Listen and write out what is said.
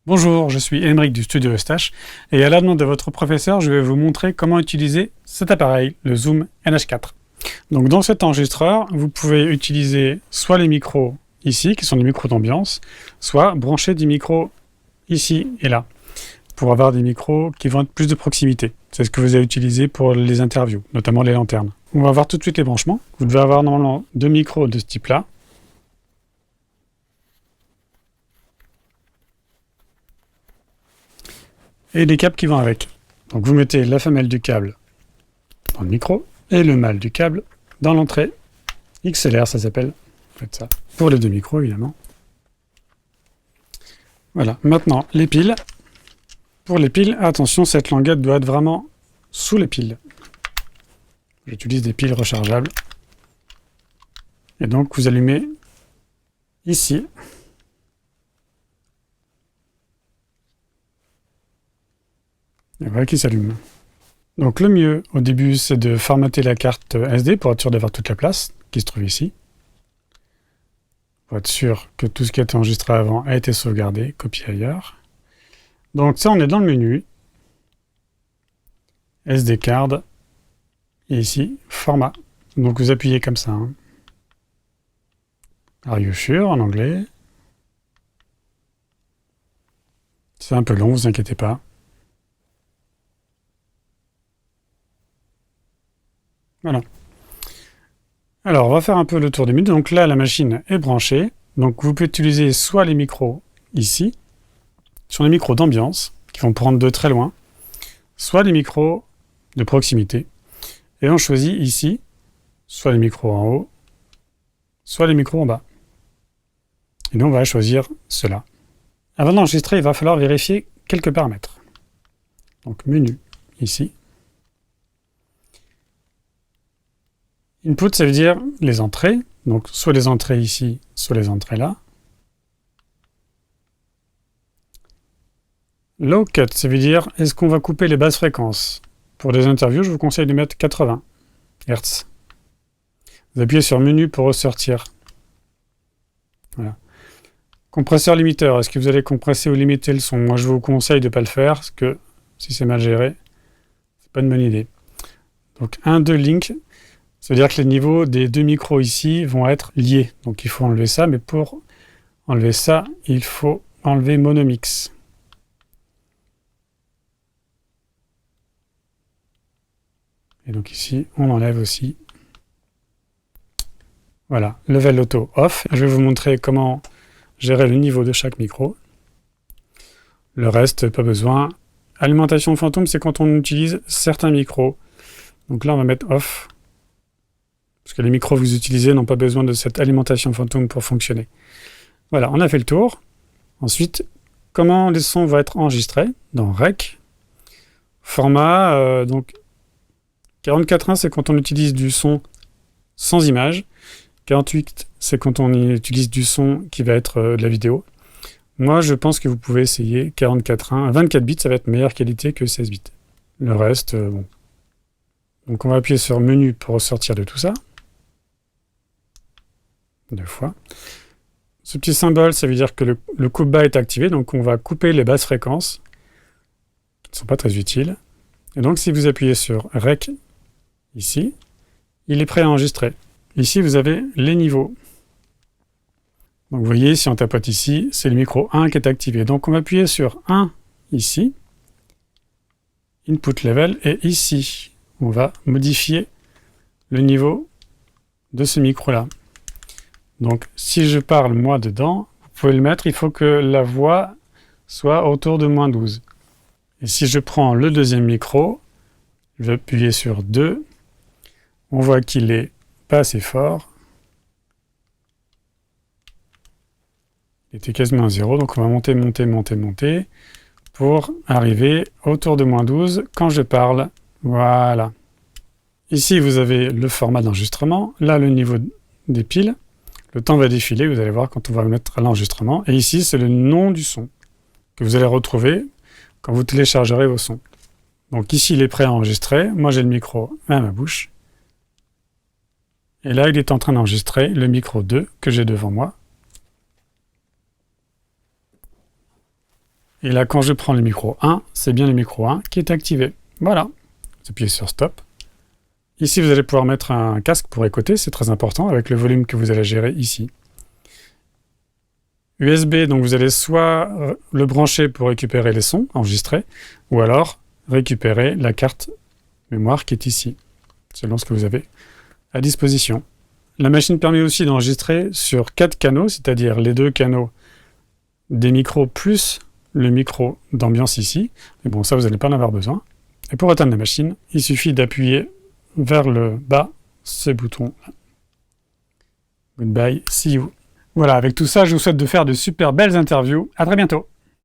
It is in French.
Bonjour, je suis Émeric du Studio Eustache et à la demande de votre professeur, je vais vous montrer comment utiliser cet appareil, le Zoom NH4. Donc dans cet enregistreur, vous pouvez utiliser soit les micros ici, qui sont des micros d'ambiance, soit brancher des micros ici et là, pour avoir des micros qui vont être plus de proximité. C'est ce que vous avez utilisé pour les interviews, notamment les lanternes. On va voir tout de suite les branchements. Vous devez avoir normalement deux micros de ce type-là. Et les câbles qui vont avec. Donc vous mettez la femelle du câble dans le micro et le mâle du câble dans l'entrée. XLR, ça s'appelle. Faites ça pour les deux micros, évidemment. Voilà. Maintenant, les piles. Pour les piles, attention, cette languette doit être vraiment sous les piles. J'utilise des piles rechargeables. Et donc, vous allumez ici. Et voilà qui s'allume. Donc le mieux au début, c'est de formater la carte SD pour être sûr d'avoir toute la place qui se trouve ici. Pour être sûr que tout ce qui a été enregistré avant a été sauvegardé, copié ailleurs. Donc ça, on est dans le menu. SD card. Et ici, format. Donc vous appuyez comme ça. Are you sure en anglais. C'est un peu long, vous inquiétez pas. Voilà. Alors, on va faire un peu le tour du menu. Donc là, la machine est branchée. Donc vous pouvez utiliser soit les micros ici, ce sont les micros d'ambiance, qui vont prendre de très loin, soit les micros de proximité. Et on choisit ici, soit les micros en haut, soit les micros en bas. Et nous, on va choisir cela. Avant d'enregistrer, il va falloir vérifier quelques paramètres. Donc menu, ici. Input, ça veut dire les entrées. Donc, soit les entrées ici, soit les entrées là. Low cut, ça veut dire est-ce qu'on va couper les basses fréquences. Pour des interviews, je vous conseille de mettre 80 Hz. Vous appuyez sur menu pour ressortir. Voilà. Compresseur limiteur, est-ce que vous allez compresser ou limiter le son? Moi, je vous conseille de ne pas le faire, parce que si c'est mal géré, c'est pas une bonne idée. Donc, 1, 2 link. Ça veut dire que les niveaux des deux micros ici vont être liés. Donc il faut enlever ça, mais pour enlever ça, il faut enlever Monomix. Et donc ici, on enlève aussi. Voilà, level auto off. Je vais vous montrer comment gérer le niveau de chaque micro. Le reste, pas besoin. Alimentation fantôme, c'est quand on utilise certains micros. Donc là, on va mettre off. Parce que les micros que vous utilisez n'ont pas besoin de cette alimentation fantôme pour fonctionner. Voilà, on a fait le tour. Ensuite, comment les sons vont être enregistrés? Dans Rec. Format, donc 44.1, c'est quand on utilise du son sans image. 48, c'est quand on utilise du son qui va être de la vidéo. Moi, je pense que vous pouvez essayer 44.1. 24 bits, ça va être meilleure qualité que 16 bits. Le reste, bon. Donc on va appuyer sur menu pour ressortir de tout ça. 2 fois. Ce petit symbole, ça veut dire que le coupe bas est activé, donc on va couper les basses fréquences, qui ne sont pas très utiles. Et donc si vous appuyez sur Rec, ici, il est prêt à enregistrer. Ici, vous avez les niveaux. Donc vous voyez, si on tapote ici, c'est le micro 1 qui est activé. Donc on va appuyer sur 1, ici, Input Level, et ici, on va modifier le niveau de ce micro-là. Donc, si je parle moi dedans, vous pouvez le mettre, il faut que la voix soit autour de -12. Et si je prends le deuxième micro, je vais appuyer sur 2, on voit qu'il est pas assez fort. Il était quasiment à 0, donc on va monter, monter, monter, monter, pour arriver autour de -12 quand je parle. Voilà. Ici, vous avez le format d'enregistrement, là le niveau des piles. Le temps va défiler, vous allez voir quand on va mettre à l'enregistrement. Et ici, c'est le nom du son que vous allez retrouver quand vous téléchargerez vos sons. Donc ici, il est prêt à enregistrer. Moi, j'ai le micro à ma bouche. Et là, il est en train d'enregistrer le micro 2 que j'ai devant moi. Et là, quand je prends le micro 1, c'est bien le micro 1 qui est activé. Voilà. Vous appuyez sur Stop. Ici, vous allez pouvoir mettre un casque pour écouter, c'est très important, avec le volume que vous allez gérer ici. USB, donc vous allez soit le brancher pour récupérer les sons enregistrés, ou alors récupérer la carte mémoire qui est ici, selon ce que vous avez à disposition. La machine permet aussi d'enregistrer sur 4 canaux, c'est-à-dire les 2 canaux des micros plus le micro d'ambiance ici. Mais bon, ça, vous n'allez pas en avoir besoin. Et pour éteindre la machine, il suffit d'appuyer vers le bas ce bouton. Goodbye, see you. Voilà, avec tout ça, je vous souhaite de faire de super belles interviews. À très bientôt.